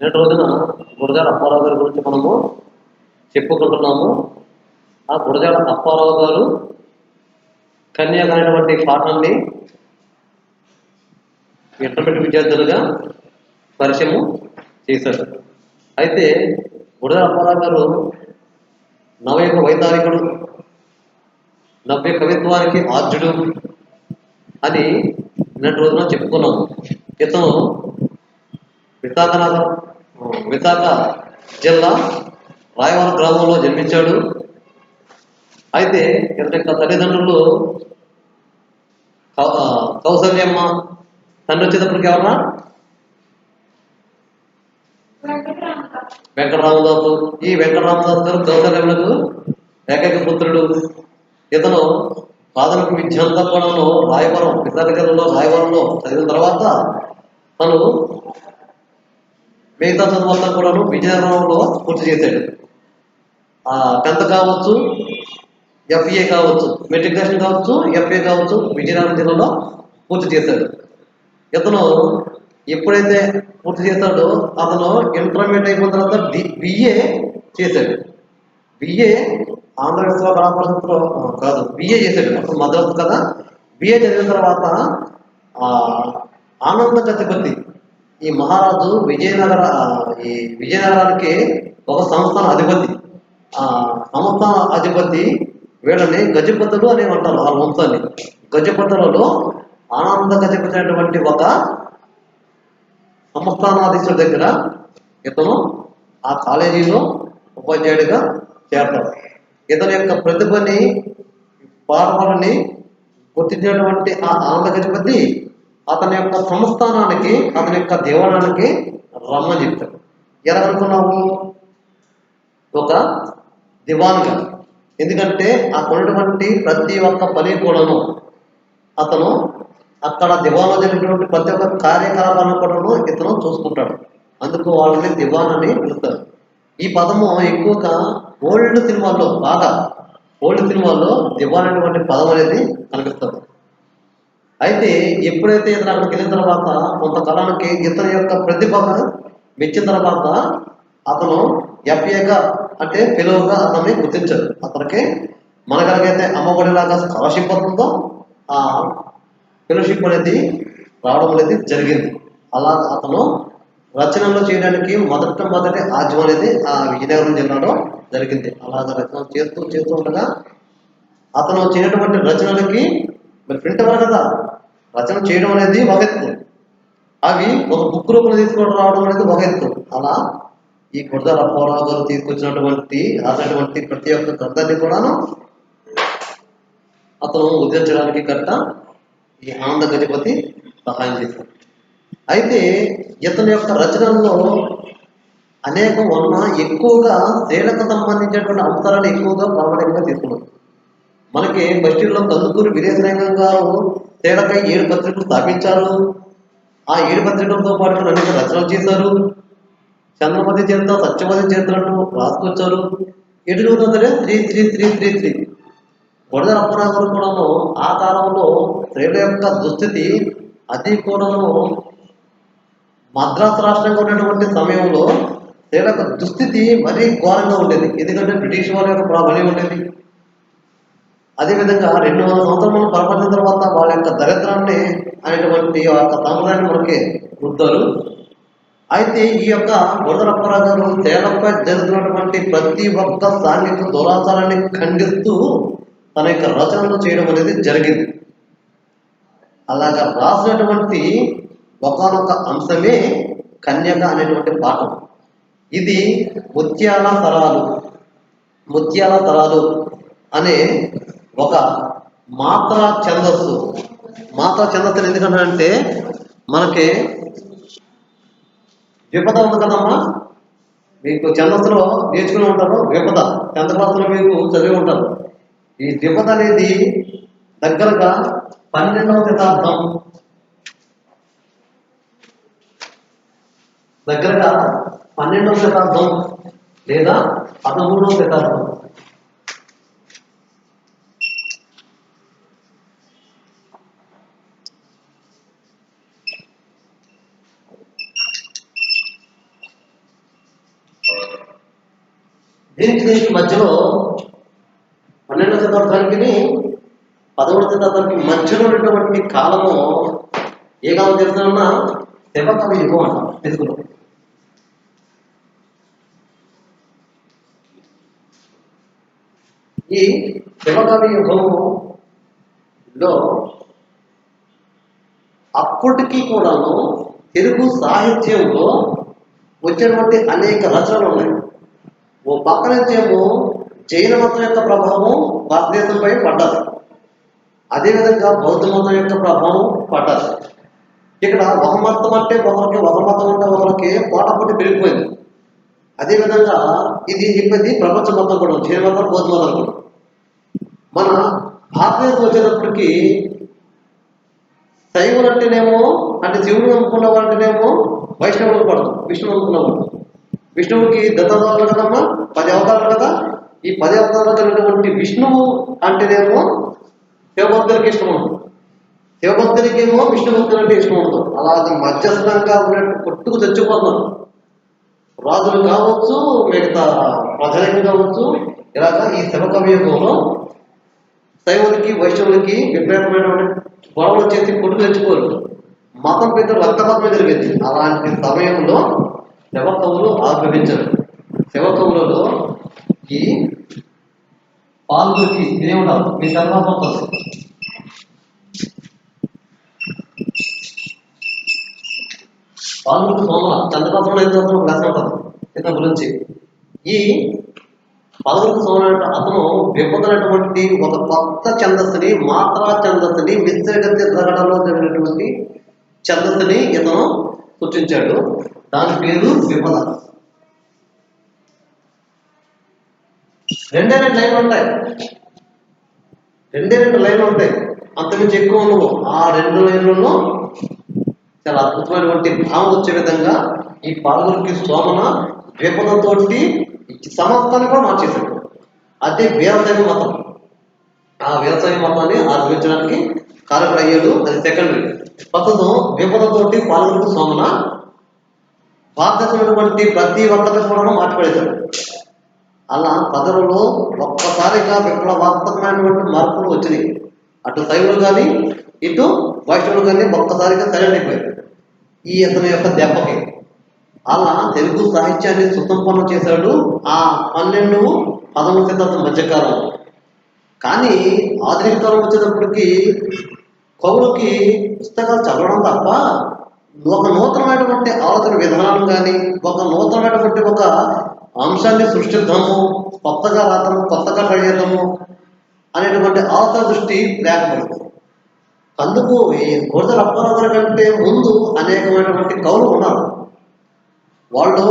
నేటి రోజున గురజాడ అప్పారావు గారి గురించి మనము చెప్పుకుంటున్నాము. ఆ గురజాడ అప్పారావు గారు కన్యాక అనేటువంటి పాఠాన్ని ఇంటర్మీడియట్ విద్యార్థులుగా పరిచయం చేశారు. అయితే గురజాడ అప్పారావు గారు నవయుగ వైతాళికుడు, నవ్య కవిత్వానికి ఆర్జుడు అని నిన్నటి రోజున చెప్పుకున్నాము. ఇతను విశాఖ జిల్లా రాయవరం గ్రామంలో జన్మించాడు. అయితే ఇతని యొక్క తల్లిదండ్రులు కౌసల్యమ్మ, తండ్రి వచ్చేటప్పటికి ఎవరన్నా వెంకటరామదాసు. ఈ వెంకటరామదాసు గారు కౌసల్యమ్మలకు ఏకైక పుత్రుడు. ఇతను ప్రాథమిక విద్య అంతా కూడా రాయవరం, విశాఖ జిల్లాలో రాయవరంలో చదివిన తర్వాత తను మిగతా చదువులంతా కూడా విజయనగరంలో పూర్తి చేశాడు. 10th కావచ్చు, FA కావచ్చు, మెట్రికులేషన్ కావచ్చు, FA కావచ్చు, విజయనగరం జిల్లాలో పూర్తి చేశాడు. ఇతను ఎప్పుడైతే పూర్తి చేశాడో అతను ఇంటర్మీడియట్ అయిపోయిన తర్వాత BA చేశాడు. BA ఆంధ్ర విశ్వ పరిషత్తులో కాదు, BA చేశాడు. అప్పుడు మద్రాసు కదా. BA చదివిన తర్వాత ఆనంద గజపతి ఈ మహారాజు విజయనగరానికి ఒక సంస్థాన అధిపతి. సంస్థాన అధిపతి వీళ్ళని గజపతులు అని అంటారు. ఆ వంశాన్ని గజపతులలో ఆనంద గజపతి అనేటువంటి ఒక సంస్థానాధీశుడి దగ్గర ఇతను ఆ కాలేజీలో ఉపాధ్యాయుడిగా చేరతాడు. ఇతని యొక్క ప్రతిభని, పాఠాలని గుర్తించినటువంటి ఆ ఆనంద గజపతి అతని యొక్క సంస్థానానికి, అతని యొక్క దేవాలయానికి రమ్మని చెప్తాడు. ఎలా అనుకున్నావు? ఒక దివాన్గా. ఎందుకంటే అక్కడ ఉన్నటువంటి ప్రతి ఒక్క పని కూడాను అతను అక్కడ దివాన్లో జరిగినటువంటి ప్రతి ఒక్క కార్యకలాపాలను కూడాను ఇతను చూసుకుంటాడు. అందుకు వాళ్ళని దివాన్ అని పిలుస్తారు. ఈ పదము ఎక్కువగా ఓల్డ్ సినిమాల్లో దివాన్ అనేటువంటి పదం అనేది కనిపిస్తుంది. అయితే ఎప్పుడైతే ఇతను అక్కడికి వెళ్ళిన తర్వాత కొంతకాలానికి ఇతని యొక్క ప్రతిభ మెచ్చిన తర్వాత అతను FAగా అంటే ఫెలోగా అతన్ని గుర్తించారు. అతనికి మనకలాగైతే అమ్మఒడిలాగా స్కాలర్షిప్ అవుతుందో ఆ ఫెలోషిప్ అనేది రావడం అనేది జరిగింది. అలా అతను రచనలు చేయడానికి మొదటి ఆజ్యం అనేది ఆ విజయనగరం జిల్లాలో జరిగింది. అలాగ రచన చేస్తూ ఉండగా అతను చేయనటువంటి రచనలకి మరి ప్రింట్ అవ్వాలి కదా. రచన చేయడం అనేది ఒక ఎత్తు, అవి ఒక బుక్ రూపంలో తీసుకొని రావడం అనేది ఒక ఎత్తు. అలా ఈ గురజాడ అప్పారావు గారు రాసినటువంటి ప్రతి ఒక్క గ్రంథాన్ని కూడాను అతను ఉద్ధరించడానికి కట్ట ఈ ఆనంద గజపతి సహాయం చేశారు. అయితే ఇతని యొక్క రచనల్లో అనేకం వలన ఎక్కువగా స్త్రీలకు సంబంధించినటువంటి అంశాలను ఎక్కువగా ప్రామాణికంగా తీసుకున్నారు. మనకి బస్టిల్లో కందుకూరి వీరేశలింగం గారు తేడాకై 7 పత్రికలు స్థాపించారు. ఆ 7 పత్రికలతో పాటు అనేక రచనలు చేశారు. చంద్రమతి చరిత్ర, సత్యవతి చరిత్రను రాసుకొచ్చారు. ఎటు చూసినా సరే శ్రీ గురజాడ అప్పారావు గారు కూడాను ఆ కాలంలో స్త్రీల యొక్క దుస్థితి అది కూడాను మద్రాసు రాష్ట్రంగా ఉన్నటువంటి సమయంలో స్త్రీల యొక్క దుస్థితి మరీ ఘోరంగా ఉండేది. ఎందుకంటే బ్రిటిష్ వాళ్ళ యొక్క ప్రాబల్యం ఉండేది. అదేవిధంగా 200 సంవత్సరాలు పరిపాలన తర్వాత వాళ్ళ యొక్క దరిద్రాన్ని అనేటువంటి యొక్క సాంప్రదాయాన్ని మనకి వృద్ధారు. అయితే ఈ యొక్క గురజాడ అప్పారావు గారు స్త్రీలపై జరుగుతున్నటువంటి ప్రతి ఒక్క సాంఘిక దురాచారాన్ని ఖండిస్తూ తన యొక్క రచనలు చేయడం అనేది జరిగింది. అలాగా రాసినటువంటి ఒకానొక అంశమే కన్యక అనేటువంటి పాఠం. ఇది ముత్యాల తరాలు అనే ఒక మాత్రా ఛందస్సు ఎందుకంటే మనకి ద్విపద ఉంది కదమ్మా, మీకు ఛందస్సులో నేర్చుకుని ఉంటారు. ద్విపద 10th క్లాస్లో మీకు చదివి ఉంటారు. ఈ ద్విపద అనేది దగ్గరగా 12వ శతాబ్దం లేదా 13వ శతాబ్దం. దీనికి మధ్యలో 12వ శతాబ్దానికి 11వ శతాబ్దానికి మధ్యలో ఉన్నటువంటి కాలము ఏ కాలం చెప్తున్నా శివకవి యుగం అంటాం తెలుగులో. ఈ శివకవి యుగంలో అప్పటికి కూడాను తెలుగు సాహిత్యంలో వచ్చినటువంటి అనేక రచనలు ఉన్నాయి. ఓ పక్క నుంచేమో జైన మతం యొక్క ప్రభావం భారతదేశంపై పడ్డది, అదేవిధంగా బౌద్ధ మతం యొక్క ప్రభావం పడ్డది. ఇక్కడ ఒక మతం అంటే ఒకరికి, ఒక మతం అంటే ఒకరికి పోటాపోటీ పెరిగిపోయింది. అదేవిధంగా ఇది చెప్పేది ప్రపంచ మతం కూడా, జైన మతం, బౌద్ధ మతం కూడా. మన భారతదేశం వచ్చేటప్పటికి శైవులు అంటేనేమో అంటే శివుడు అనుకున్న వాళ్ళంటేనేమో వైష్ణవులకు పడదు, విష్ణువు అనుకున్నవాడు. విష్ణువుకి దత్తావతారాలు కదమ్మా, 10 అవతారాలు కదా. ఈ 10 అవతారాలు కలిగినటువంటి విష్ణువు అంటేనేమో శివభక్తులకి ఇష్టం ఉంటుంది, శివభక్తులకి ఏమో విష్ణు భక్తులు అంటే ఇష్టం ఉంటుంది. అలాగే మధ్యస్థంగా ఉన్నట్టు కొట్టుకు తెచ్చిపోతున్నారు. రాజులు కావచ్చు, మిగతా ప్రజలకి కావచ్చు. ఇలాగా ఈ శివకవి యుగంలో శైవులకి వైష్ణవులకి విపరీతమైనటువంటి గొడవలు చేసి కొట్టుకు తెచ్చుకోరు. మతం పెద్ద రక్తపాతమే జరిగింది. అలాంటి సమయంలో శివకవులు ఆవిర్భవించారు. శివకవులలో ఈ పాల్గొకి ఏముండాలి మీ సర్వాత్మక పాల్గొకి సోమల చంద్రపాత్రలో ఏం చదువుతున్న క్లాస్ ఉంటుంది ఇతని గురించి. ఈ పాల్గొకి సోమల అతను విపదైనటువంటి ఒక కొత్త ఛందస్సుని, మాత్రా ఛందస్సుని, మిశ్రగతి ద్రగణలో జరిగినటువంటి ఛందస్సుని ఇతను సృష్టించాడు. దాని పేరు విపద. 2 లైన్లు ఉంటాయి, 2 లైన్లు ఉంటాయి, అంతకుమించి ఎక్కువ ఉండవు. ఆ 2 లైన్లలో చాలా అద్భుతమైనటువంటి భావం వచ్చే విధంగా ఈ పాల్గొకి సోమన విపదతోటి సమస్తాన్ని కూడా మార్చేశాడు. అదే వీరశైవ మతం. ఆ వీరశైవ మతాన్ని ఆరంభించడానికి కారకుడు అయ్యాడు. అది సెకండరీ. ప్రస్తుతం విపదతోటి పాల్గొకి సోమన భారతదేశమైనటువంటి ప్రతి ఒక్కరి కూడా మార్చిపడేశాడు. అలా ప్రజలలో ఒక్కసారిగా విప్లవాత్మకమైనటువంటి మార్పులు వచ్చినాయి. అటు శైవులు కానీ ఇటు వైష్ణవులు కానీ ఒక్కసారిగా సైలెంట్ అయిపోయారు ఈ ఇతని యొక్క దెబ్బకి. అలా తెలుగు సాహిత్యాన్ని సుసంపన్నం చేశాడు ఆ 12-13వ శతాబ్దం మధ్యకాలం. కానీ ఆధునిక కాలం వచ్చేటప్పటికి కవులకి పుస్తకాలు చదవడం తప్ప ఒక నూతనమైనటువంటి ఆలోచన విధానం కానీ, ఒక నూతనమైనటువంటి ఒక అంశాన్ని సృష్టిద్దాము, కొత్తగా రాద్దాము, కొత్తగా ట్రై చేద్దాము అనేటువంటి ఆలోచన దృష్టి లేకపోతుంది. అందుకు ఈ గురజాడ అప్పారావు గారి కంటే ముందు అనేకమైనటువంటి కవులు ఉన్నారు. వాళ్ళు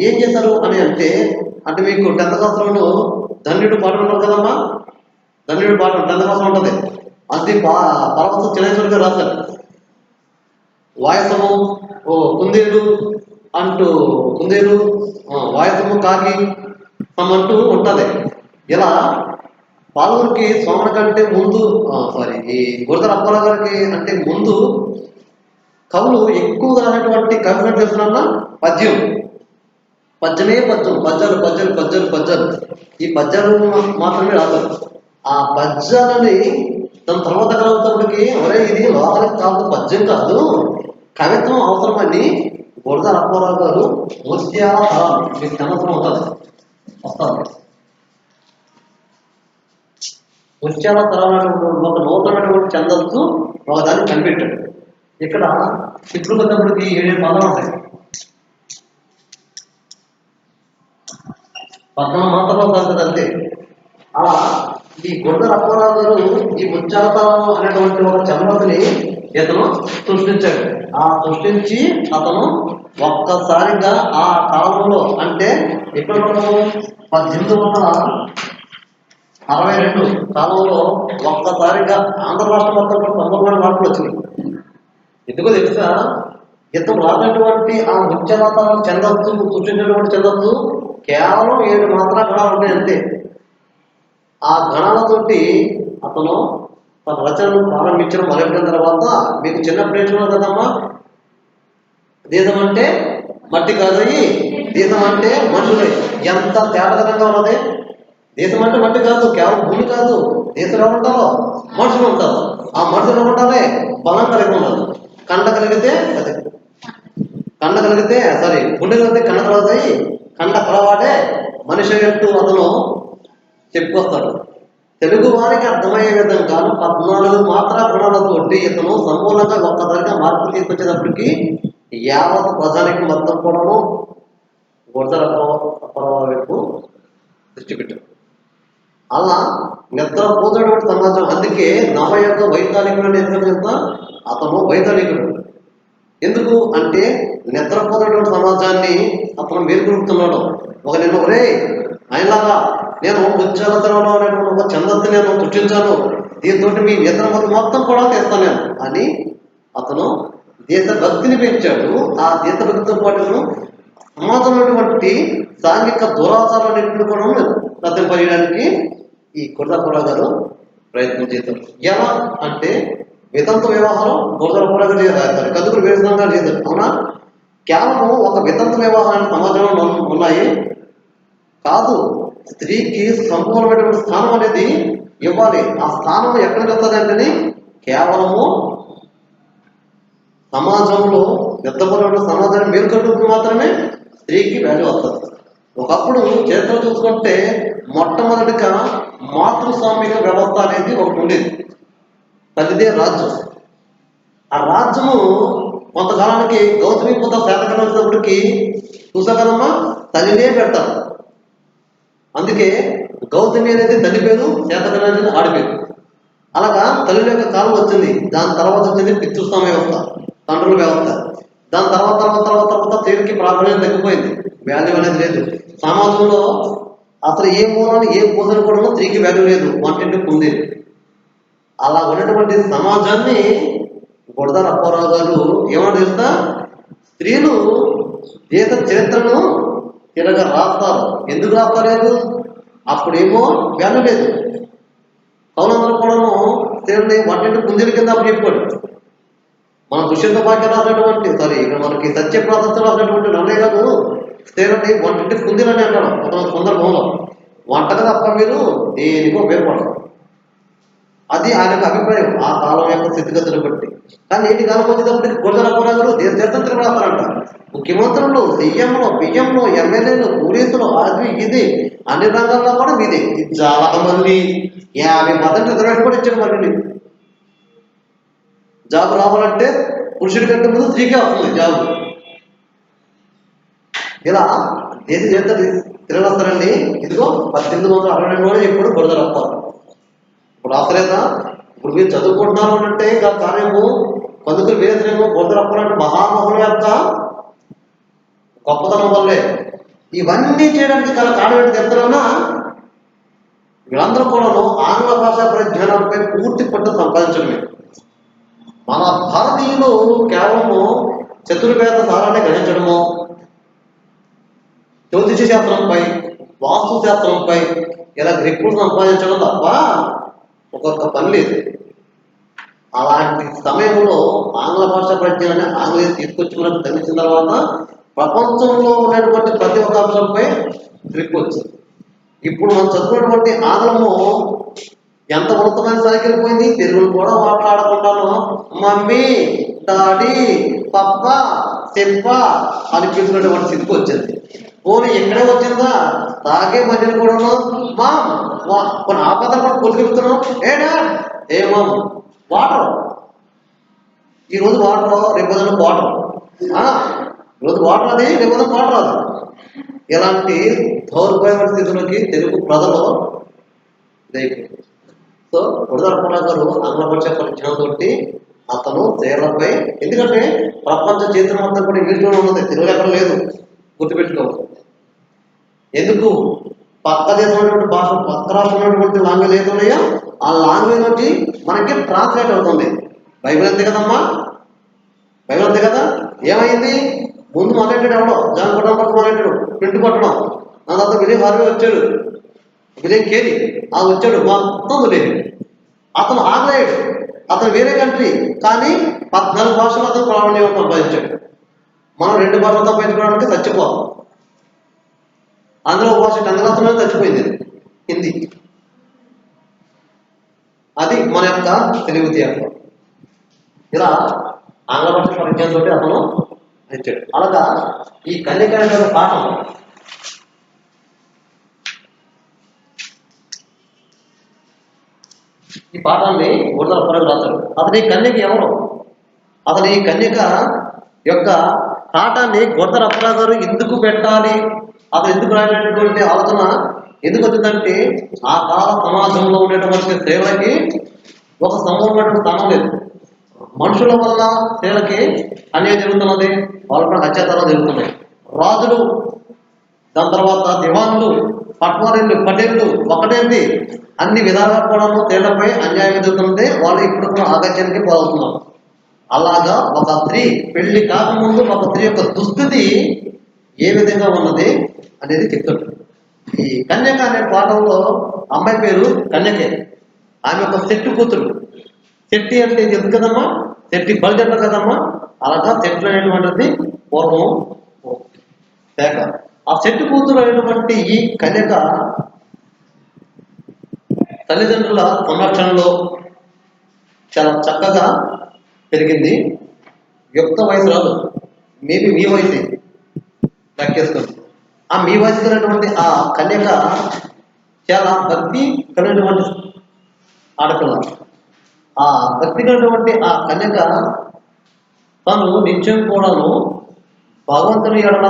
ఏం చేశారు అని అంటే మీకు 10వ క్లాస్లో ధన్యుడు పాట ఉంటుంది కదమ్మా, ధన్యుడు పాట 10వ క్లాస్లో ఉంటుంది. అది పరమశ చిన్నేశ్వరి గారు రాశారు. వాయసము కుందేలు అంటూ కుందేలు వాయసము కాకి అంటూ ఉంటుంది. ఇలా పాల్గొకి సోమన కంటే ముందు ఈ గురజాడ అప్పారావు గారికి అంటే ముందు కవులు ఎక్కువగా అనేటువంటి కవిగా చేస్తున్నా పద్యమే పద్యం, పద్యాలు ఈ పద్యాలు మాత్రమే రాశారు. ఆ పద్యాలని దాని తర్వాత కలుగుతానికి ఒరే ఇది లోకానికి కాదు, పద్యం కాదు, కవిత్వం అవసరమని గురజాడ అప్పారావు గారు ముత్యాల తరాలు మీకు సంవత్సరం వస్తుంది. ముత్యాల తరాలు ఒక నూతనమైనటువంటి ఛందస్సు ఒకదాన్ని కనిపెట్టాడు. ఇక్కడ చిత్రులకి 7 పదాలు ఉంటాయి. 14 మాత్రలో కాదు అంతే. అలా ఈ గురజాడ అప్పారావు గారు ఈ ముత్యాల తరాలు అనేటువంటి ఒక ఛందస్సుని ఇతను సృష్టించాడు. ఆ సృష్టించి అతను ఒక్కసారిగా ఆ కాలంలో అంటే ఎప్పుడు 1862 కాలంలో ఒక్కసారిగా ఆంధ్ర రాష్ట్రం మొత్తం కూడా సంపూర్ణమైన మార్పులు వచ్చినాయి. ఎందుకో తెలుసా, ఇతను రాసినటువంటి ఆ ముత్యాల ఛందస్సు సృష్టించినటువంటి ఛందస్సు కేవలం 7 మాత్రా గణాలు ఉంటాయి అంతే. ఆ గణాలతోటి అతను తన రచనను ప్రారంభించడం మొదలెట్టిన తర్వాత మీకు చిన్న ప్రేక్షకులు కదమ్మా, దేశమంటే మట్టి కాదయి దేశం అంటే మనుషులే. ఎంత తేటతనంగా ఉన్నది. దేశం అంటే మట్టి కాదు, కేవలం భూమి కాదు. దేశంలో ఎవరు ఉంటారో మనుషులు ఉంటారు. ఆ మనుషులు ఉండాలి బలం కలిగి ఉండాలి. కండ కలిగితే అది కండ కలిగితే సారీ గుండె కలిగితే కండ కలుగుతాయి. కండ కలవాడే మనిషి అయ్యేట్టు అతను చెప్పుకొస్తాడు. తెలుగు వారికి అర్థమయ్యే విధంగా 14 మాత్ర గుణాలతోటి ఇతను సంపూర్ణంగా ఒక్కసారిగా మార్పు తీసుకొచ్చేటప్పటికి యావత్ ప్రజానికి మొత్తం కూడాను వైపు దృష్టి పెట్టాడు. అలా నిద్రపోతున్నటువంటి సమాజం. అందుకే నవయుగ వైతాళికుడు అనే ఎంత అతను వైతాళికుడు. ఎందుకు అంటే నిద్రపోతున్నటువంటి సమాజాన్ని అతను మేల్కొలుపుతున్నాడు. నిన్న ఒరే ఆయనలాగా నేను ఉద్యోగంలో అనేటువంటి ఒక ఛందస్సు నేను సృష్టించాను, దీంతో మీ నిద్ర మొత్తం కూడా తీస్తాను నేను అని అతను దేశభక్తిని పెంచాడు. ఆ దేశభక్తితో పాటు సమాజంలో ఉన్నటువంటి సాంఘిక దురాచారాలన్నింటినీ కూడా రద్దింపజేయడానికి ఈ కుర్రపురా గారు ప్రయత్నం చేశారు. ఎలా అంటే వితంతు వ్యవహారం కుర్రపురా గారు చేస్తారు, కదుపులు వేరుసంగా చేశారు. అవునా? కేవలం ఒక వితంతు వ్యవహారాన్ని సమాజంలో ఉన్నాయి కాదు. స్త్రీకి సంపూర్ణమైనటువంటి స్థానం అనేది ఇవ్వాలి. ఆ స్థానం ఎక్కడ వస్తుంది అంటే కేవలము సమాజంలో నిద్రపోయిన సమాజాన్ని మేల్కొల్పుకు మాత్రమే స్త్రీకి వాల్యూ వస్తుంది. ఒకప్పుడు చరిత్ర చూసుకుంటే మొట్టమొదటిగా మాతృస్వామిక వ్యవస్థ అనేది ఒకటి ఉండేది. తల్లిదే రాజ్యం. ఆ రాజ్యము కొంతకాలానికి గౌతమిపుత్ర శాతకర్ణి వచ్చినప్పటికీ చూసాకదమ్మా తల్లినే పెడతారు. అందుకే గౌతమి అనేది తల్లి పేరు, శాతకర్ణి అనేది ఆడి పేరు. అలాగా తల్లి యొక్క కాలం వచ్చింది. దాని తర్వాత వచ్చింది పితృస్వామ్య వ్యవస్థ, తండ్రుల వ్యవస్థ. దాని తర్వాత స్త్రీలకి ప్రాధాన్యత తగ్గిపోయింది, వాల్యూ అనేది లేదు. సమాజంలో అసలు ఏ మూలాన్ని ఏ పూజలు కూడా స్త్రీకి వాల్యూ లేదు, వంటింటికి ఉంది. అలా ఉన్నటువంటి సమాజాన్ని బుడదల అప్పారావు గారు ఏమన్నా తెలుసా, స్త్రీలు దేశ చరిత్రను తిరగ రాస్తారు. ఎందుకు రాస్తలేదు? అప్పుడేమో వాల్యూ లేదు. కౌలందరూ కూడాను స్త్రీలని వంటింటి కుందేలు కింద అప్పుడు చెప్పాడు. మన దుష్యంత భాగ్యం రాసినటువంటి ఇక్కడ మనకి సత్య ప్రాసెస్ రాసినటువంటి నన్నయ్య గారు స్త్రీలని వంటింటి కుందేలని అంటాడు ఒక సందర్భంలో. వంటగా తప్ప మీరు దేనికో ఉపయోగపడదు. అది ఆయన యొక్క అభిప్రాయం ఆ కాలం యొక్క స్థితిగతులు బట్టి. కానీ నేటి కాలం వచ్చేటప్పటికి గురజాల గారు దేశ చరిత్ర రాస్తారంట. ముఖ్యమంత్రులు, సీఎంలు, బియ్యంలు, ఎమ్మెల్యేలు, పోలీసులు, అది ఇది అన్ని రంగాల్లో కూడా మీదే. ఇది చాలా మంది 50% రిజర్వేషన్ కూడా ఇచ్చారు. మళ్ళీ జాబ్ రావాలంటే పురుషుడి కంటే ముందు స్త్రీకే వస్తుంది జాబ్. ఇలా దేశ చరిత్ర తిరగస్తారండి. ఇదిగో 1862 కూడా ఎప్పుడు గురజాల అప్పారు. ఇప్పుడు రాసలేదా? ఇప్పుడు మీరు చదువుకుంటున్నారు అంటే ఇంకా కార్యము పందుకులు వేసేమో గురజాల అప్పారంటే మహామహుల యొక్క గొప్పతనం వల్లే. ఇవన్నీ చేయడానికి గల కారణం ఏంటి చెప్తున్నా? వీళ్ళందరూ కూడా ఆంగ్ల భాషా పరిజ్ఞానంపై పూర్తి పట్టు సంపాదించడమే. మన భారతీయులు కేవలము చతుర్వేద సారాన్ని గ్రహించడము, జ్యోతిష శాస్త్రంపై, వాస్తు శాస్త్రంపై ఇలా గ్రిప్పులు సంపాదించడం తప్ప ఒక్కొక్క పని లేదు. అలాంటి సమయంలో ఆంగ్ల భాష పరిజ్ఞానాన్ని ఆంగ్లేయులు తీసుకొచ్చి మనకు తెలిసిన తర్వాత ప్రపంచంలో ఉన్నటువంటి ప్రతి ఒక్క అంశంపై గ్రిప్ వచ్చింది. ఇప్పుడు మనం చదువుకున్నటువంటి ఆంగ్లము ఎంత ఉన్నతమైన స్థాయికి వెళ్ళిపోయింది. తెలుగును కూడా మాట్లాడకుండాను మమ్మీ, డాడీ, పప్ప, చెప్ప అని పిలుచుకునేటువంటి స్థితికి వచ్చింది. పోనీ ఎక్కడే వచ్చిందా? తాగే మధ్యన కూడాను మా కొన్ని ఆపదలు కూడా కొలికెళ్తున్నాం. ఏడా ఏమో వాటర్, ఈరోజు వాటర్, రేపు వాటర్, ఈరోజు వాటర్ అది, రేపు వాటర్ అది. ఇలాంటి దౌర్భాగ్య స్థితిలోకి తెలుగు ప్రజలు ఇదైపోయింది. సో గురజాల గారు ఆంగ్ల భాష పరిజ్ఞానంతో అతను స్త్రీలపై, ఎందుకంటే ప్రపంచ చరిత్ర మొత్తం కూడా ఇంగ్లీష్లోనే ఉన్నది, తెలుగు ఎక్కడ లేదు, గుర్తుపెట్టుకోవాలి. ఎందుకు? పక్క దేశమైనటువంటి భాష, పక్క రాష్ట్రమైనటువంటి లాంగ్వేజ్ ఏది ఉన్నాయో ఆ లాంగ్వేజ్ వచ్చి మనకి ట్రాన్స్లేట్ అవుతుంది. బైబిల్ అంతే కదమ్మా, బైబిల్ అంతే కదా. ఏమైంది? ముందు మొదలెట్టాడు ఎవడో, జాన్ కొట్టడం పక్కన మొదలెట్టాడు, ప్రింట్ కొట్టడం. నా తర్వాత విజయ్ హార్వే వచ్చాడు, విజయ్ కేరీ వచ్చాడు, మొత్తం లేదు. అతను ఆగ్లేయుడు, అతను వేరే కంట్రీ, కానీ 14 భాషలు అతను ప్రావీణ్యం సంపాదించాడు. మనం 2 భాషలు సంపాదించుకోవడానికి చచ్చిపోతాం. అందులో భాష అందులో చచ్చిపోయింది హిందీ. అది మన యొక్క తెలివితేటలు. ఇలా ఆంగ్ల భాష పరిచయంతో అతను ఇచ్చాడు. అలాగా ఈ కన్యక అనే పాఠం ఈ పాఠాన్ని గురుదల పరకు రాశాడు. అతని కన్యక ఎవరు? అతని కన్యక యొక్క పాఠాన్ని గురుదల అప్పారావు గారు ఎందుకు పెట్టాలి, అతను ఎందుకు రాయనటువంటి ఆలోచన ఎందుకు వచ్చిందంటే, ఆ కాల సమాజంలో ఉండేటువంటి స్త్రీలకి ఒక సంబంధమైనటువంటి స్థానం లేదు. మనుషుల వల్ల స్త్రీలకి అన్యాయం జరుగుతున్నది, వాళ్ళ అత్యాచారాలు జరుగుతున్నాయి. రాజులు, దాని తర్వాత దివాన్లు, పట్వారీలు, పటేళ్ళు ఒకటేంటి అన్ని విధాలుగా కూడా స్త్రీలపై అన్యాయం జరుగుతుంది. వాళ్ళు ఇప్పుడు కూడా ఆగత్యానికి పోతున్నారు. అలాగా ఒక స్త్రీ పెళ్లి కాకముందు ఒక స్త్రీ యొక్క దుస్థితి ఏ విధంగా ఉన్నది అనేది చెప్తుంది. ఈ కన్యక అనే పాఠంలో అమ్మాయి పేరు కన్యకే. ఆమె ఒక చెట్టు కూతురు. చెట్టి అంటే ఎందుకు కదమ్మా, చెట్టి బలిజంట కదమ్మా. అలాగా చెట్లు అనేటువంటిది పూర్వం లేక ఆ చెట్టు కూతురు అయినటువంటి ఈ కన్యక తల్లిదండ్రుల సంరక్షణలో చాలా చక్కగా పెరిగింది. యుక్త వయసు రాదు, మేబీ మీ వయసు లెక్కేస్తుంది. ఆ మీ వయసు కలిగినటువంటి ఆ కన్యక చాలా భక్తి కలిగినటువంటి ఆడపిల్ల. ఆ భక్తి కలిగినటువంటి ఆ కన్యక తను నిత్యం కూడాను భగవంతుని ఎడల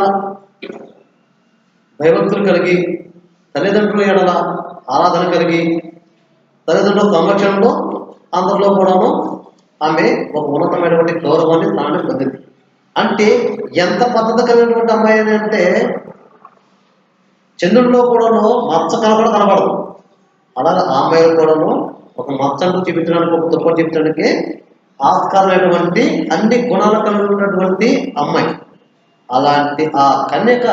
భయభక్తులు కలిగి, తల్లిదండ్రుల ఎడల ఆరాధన కలిగి, తల్లిదండ్రుల సంరక్షణలో అందరిలో కూడాను ఆమె ఒక ఉన్నతమైనటువంటి గౌరవాన్ని తాను పొందింది. అంటే ఎంత పద్ధతి కలిగినటువంటి అమ్మాయి అని అంటే, చంద్రుడిలో కూడాను మచ్చ కనపడదు. అలాగే ఆ అమ్మాయిలు కూడాను ఒక మచ్చను చూపించడానికి, ఒక తుప్పని చూపించడానికి ఆస్కారమైనటువంటి అన్ని గుణాలు కలిగి ఉన్నటువంటి అమ్మాయి. అలాంటి ఆ కన్యక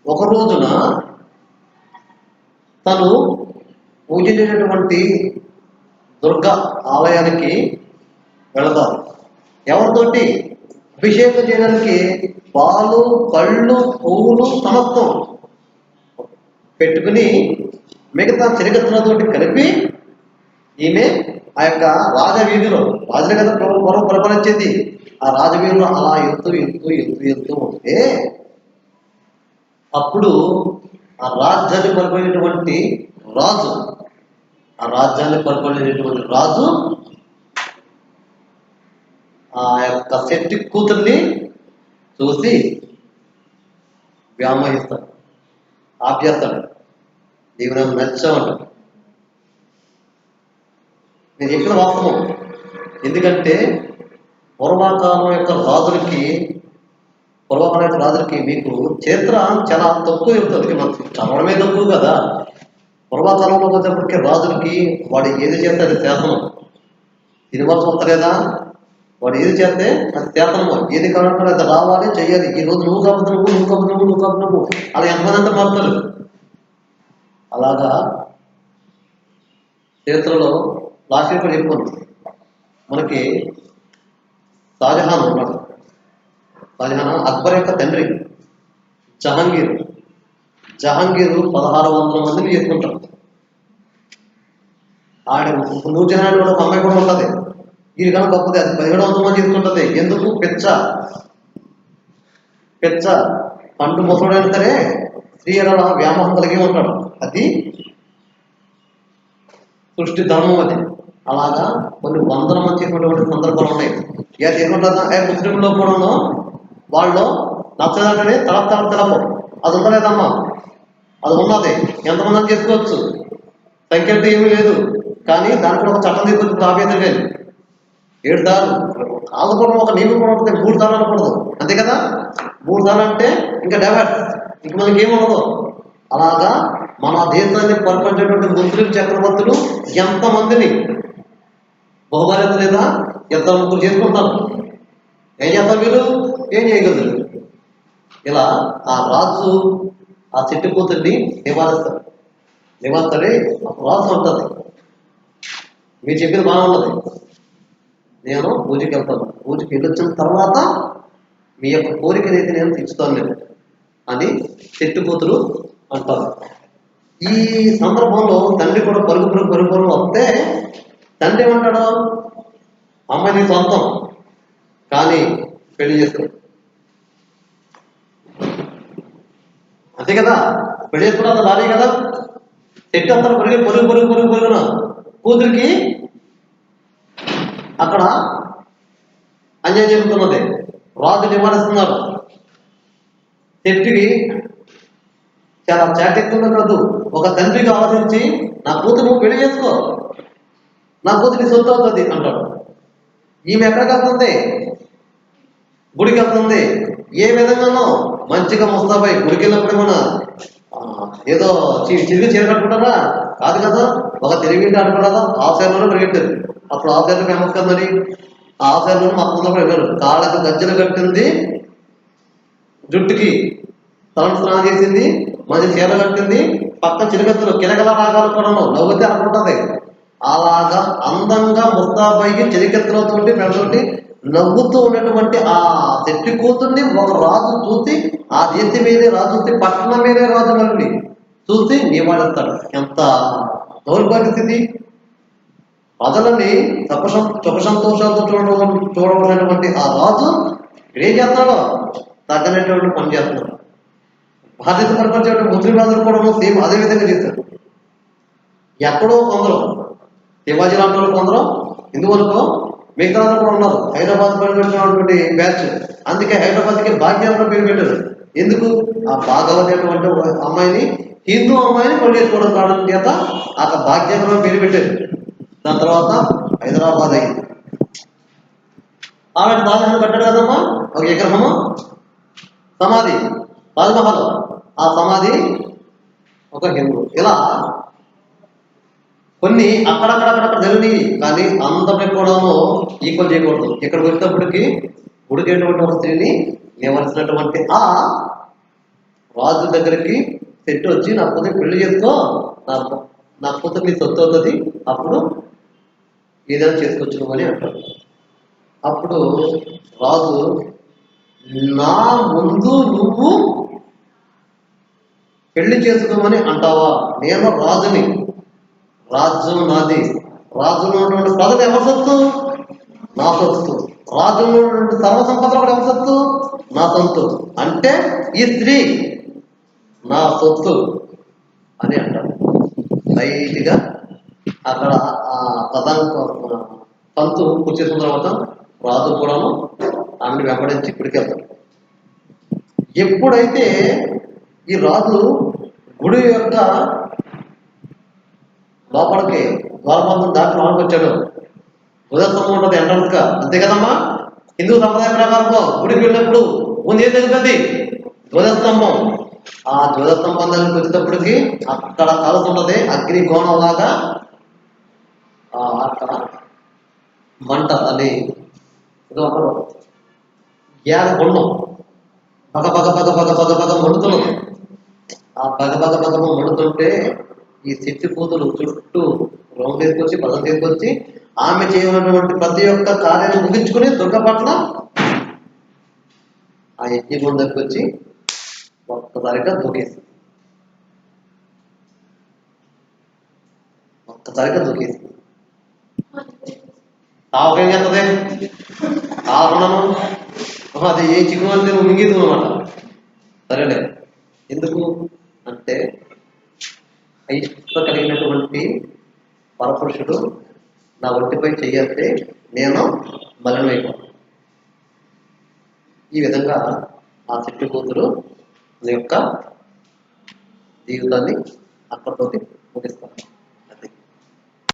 ఒక రోజున తను పూజించేటటువంటి దుర్గా ఆలయానికి వెళతారు. ఎవరితోటి? అభిషేకం చేయడానికి పాలు, పళ్ళు, పువ్వులు సమస్తం పెట్టుకుని మిగతా చిరగతులతోటి కలిపి ఈమె ఆ యొక్క రాజవీధిలో, రాజుల కదా పొరం పరిపాలించేది, ఆ రాజవీధిలో అలా ఎత్తు ఉంటే అప్పుడు ఆ రాజ్యాన్ని పరిపాలినటువంటి రాజు, ఆ రాజ్యాన్ని పరిపాలినటువంటి రాజు ఆ యొక్క శెట్టి కూతుర్ని చూసి వ్యామోహిస్తాడు, ఆప్యేస్తాడు. నీవు నాకు నచ్చావంటాడు. నేను చెప్పిన వాస్తవం. ఎందుకంటే పూర్వకాలం యొక్క రాజులకి మీకు చరిత్ర చాలా తక్కువ చెబుతుంది. మనకు చదవడమే తక్కువ కదా. పూర్వకాలంలో వచ్చేప్పటికీ రాజులకి వాడు ఏది చేస్తే అది శాసనం. సినిమా చూస్తలేదా, వాడు ఏది చేస్తే అది శాసనము. ఏది కావాలంటే అది రావాలి, చెయ్యాలి. ఈ రోజు నువ్వు కబుతున్నావు అలా ఎంతమంది అంతా మారుతారు. అలాగా చరిత్రలో లాస్ట్ కూడా చెప్పుకోండి. మనకి షాజహాన్ ఉన్నాడు. షాజహాన్ అక్బర్ యొక్క తండ్రి. జహాంగీర్ 1600 మందిని చేసుకుంటాడు. ఆడ నూర్జహాన్ కూడా ఒక అమ్మాయి కూడా ఉంటుంది. ఇది కనుక గొప్పది. అది 1700 మంది చేసుకుంటుంది. ఎందుకు? పెచ్చ పండు ముసడైనా సరే స్త్రీ ఎలా వ్యామోహం కలిగి ఉంటాడు. అది సృష్టి ధర్మం. అది అలాగా కొన్ని 100 మంది చేసినటువంటి సందర్భాలు ఉన్నాయి. ఇక ఏమంటుందా, ముస్లింలో కూడాను వాళ్ళు నచ్చదంటేనే తలపు అది ఉండలేదమ్మా, అది ఉన్నది. ఎంతమంది చేసుకోవచ్చు, సంఖ్య అంటే ఏమీ లేదు. కానీ దానికి కూడా ఒక చట్టం తీసుకొచ్చి ఆపేది లేదు. 7 సార్లు కాదు కూడా ఒక నియమం కూడా ఉంటుంది. 3 సార్లు అనకూడదు, అంతే కదా. 3 సార్లు అంటే ఇంకా డైవర్స్, ఇంక మనకి ఏముండదు. అలాగా మన దేశాన్ని పరిపాలించేటువంటి ముస్లిం చక్రవర్తులు ఎంతమందిని బహుభార్యత లేదా 2 చేసుకుంటారు. ఏం చేస్తారు వీళ్ళు? ఏం చేయగలరు? ఇలా ఆ రాజు ఆ చెట్టు కూతుర్ని నివారిస్తాడే రాజు ఉంటుంది. మీరు చెప్పింది బాగున్నది. నేను పూజకి వెళ్తాను. పూజకి వెళ్ళొచ్చిన తర్వాత మీ యొక్క కోరికనైతే నేను తీర్చుతాను. అని చెట్టు కూతురు అంటారు. ఈ సందర్భంలో తండ్రి కూడా పరుగు వస్తే తండ్రి ఏమంటాడు, అమ్మాయి నీ సొంతం కానీ పెళ్లి చేసుకో. అంతే కదా, పెళ్లి చేసుకోవడం అంత భారీ కదా. చెట్టు అంతా పరుగున కూతురికి అక్కడ అన్యాయం జరుగుతున్నది. రాజు నివారిస్తున్నారు. చెట్టుకి చాలా చాకెత్తున్న కాదు, ఒక తండ్రికి ఆలోచించి నా కూతురు నువ్వు పెళ్లి చేసుకో, నా కూతురికి సొంత అవుతుంది అంటాడు. ఈమె ఎక్కడికి వెళ్తుంది, గుడికి వెళ్తుంది. ఏ విధంగానో మంచిగా ముస్తాబై గుడికి వెళ్ళినప్పుడు మన ఏదో చిరిగి చీర కట్టుకుంటారా, కాదు కదా, ఒక తిరిగి అనుకున్నారా ఆఫ్సైడ్లోనే పరిగెట్టారు. అప్పుడు ఆఫ్సైడ్లో ఫేమస్ కదని ఆ ఆఫ్సైడ్లో మా ముందు వెళ్ళారు. కాళ్ళకి గజ్జలు కట్టింది, జుట్టుకి తలను స్నానం చేసింది, మంచి చీర కట్టింది, పక్క చిరుగత్తులు కిలకల రాగాలు కూడా నవ్వుతే అనుకుంటుంది. అలాగా అందంగా ముస్తాబయ్యి చిరికెత్తులతో పెడతోటి నవ్వుతూ ఉన్నటువంటి ఆ చెట్టు కూతుర్ని ఒక రాజు చూసి, ఆ దేశం మీదే రాజు చూసి, పట్టణం మీదే రాజు మళ్ళీ చూసి నివాడిస్తాడు. ఎంత దౌర్భాగ్య స్థితి. ప్రజలని సుఖ సంతోషాలతో చూడవలసినటువంటి ఆ రాజు ఏం చేస్తాడో తగ్గనటువంటి పని చేస్తున్నాడు. బాధ్యత పరిపరిచేటువంటి ముస్లిం రాజులు కూడా సేమ్ అదే విధంగా చేశారు. ఎక్కడో కొందరు శివాజీ లాంటి వాళ్ళు కొందరు ఇందువరకు మిగతా కూడా ఉన్నారు. హైదరాబాద్ పరిగెట్టినటువంటి బ్యాచ్. అందుకే హైదరాబాద్కి భాగ్యంగా పేరు పెట్టారు. ఎందుకు, ఆ భాగవతి అటువంటి అమ్మాయిని, హిందూ అమ్మాయిని కొట్టేసుకోవడం కావడం చేత ఆ భాగ్యంగా పేరు పెట్టారు. దాని తర్వాత హైదరాబాద్ అయింది. ఆమె తాజ్మహల్ కట్టాడు కదమ్మా, ఒక విగ్రహము, సమాధి తాజ్మహల్, ఆ సమాధి ఒక హిందూ. ఇలా కొన్ని అక్కడక్కడక్కడ జరిగినాయి. కానీ అందరినీ కూడా ఈక్వల్ చేయకూడదు. ఇక్కడికి వచ్చేటప్పటికి ఉడికేటువంటి ఒక స్త్రీని నివలసినటువంటి ఆ రాజు దగ్గరికి చెట్టు వచ్చి నా కూతురు పెళ్లి చేసుకో, నా కూతురు నీ సొత్తు అవుతుంది, అప్పుడు ఏదైనా చేసుకొచ్చు అని అంటాడు. అప్పుడు రాజు, నా ముందు నువ్వు పెళ్లి చేసుకోమని అంటావా, నేను రాజుని, రాజ్యం నాది, రాజులో ఉన్నటువంటి ప్రజలు ఎవరి సొత్తు, నా సొత్తు, రాజులో ఉన్నటువంటి సర్వసంపదలు కూడా ఎవరి సొత్తు, నా సొత్తు, అంటే ఈ స్త్రీ నా సొత్తు అని అంటారు. లైట్గా అక్కడ ఆ తంతు కూర్చేసిన తర్వాత రాజు కూడాను ఆమెను వెంబడించి ఇక్కడికి వెళ్తాడు. ఎప్పుడైతే ఈ రాజు గుడి యొక్క లోపలికి ద్వారబంధం దాటి లోపలికి వచ్చాడు, ధ్వజస్తంభం ఉంటుంది ఎంట్రన్స్ గా, అంతే కదమ్మా. హిందూ సంప్రదాయ ప్రకారంలో గుడికి వెళ్ళినప్పుడు ముందు ఏం జరుగుతుంది, ధ్వజస్తంభం. ఆ ధ్వజస్తంభం దగ్గరికి వచ్చేటప్పటికి అక్కడ కలుసున్నది అగ్ని కోణం లాగా, అక్కడ మంట అది గ్యాస్ గుండం పగ మండుతున్నది. ఆ పగ మండుతుంటే ఈ చెట్టు కూతురు చుట్టూ రౌండ్ తీసుకొచ్చి పదం తీసుకొచ్చి ఆమె చేయనటువంటి ప్రతి ఒక్క కార్యాన్ని ముగించుకుని దుర్గపట్ల ఆ యజ్ఞగుండం దగ్గరికి వచ్చి ఒక్కసారిగా దూకేసి తావకేం చేస్తుంది, తావరణము అది ఏ చిక్కు అంటే నువ్వు మింగేదు అనమాట. సరేలే, ఎందుకు అంటే అయిష్ట కలిగినటువంటి పరపురుషుడు నా ఒంటిపై చెయ్యాలంటే నేను మలినమైపోతాను. ఈ విధంగా ఆ చెట్టు కూతురు యొక్క జీవితాన్ని అక్కడితోటి ముగిస్తాను.